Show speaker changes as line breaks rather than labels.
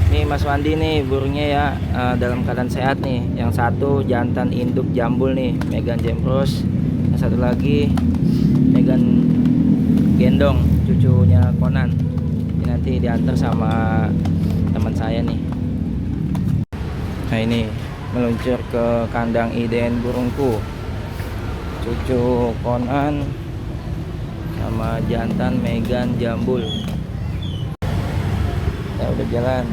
Nih Mas Wandi nih burungnya ya, dalam keadaan sehat nih. Yang satu jantan induk jambul nih, Megan Jembros. Yang satu lagi Megan gendong, cucunya Conan. Ini nanti diantar sama teman saya nih. Nah ini meluncur ke kandang IDN burungku, cucu Conan sama jantan Megan Jambul. Ya udah jalan.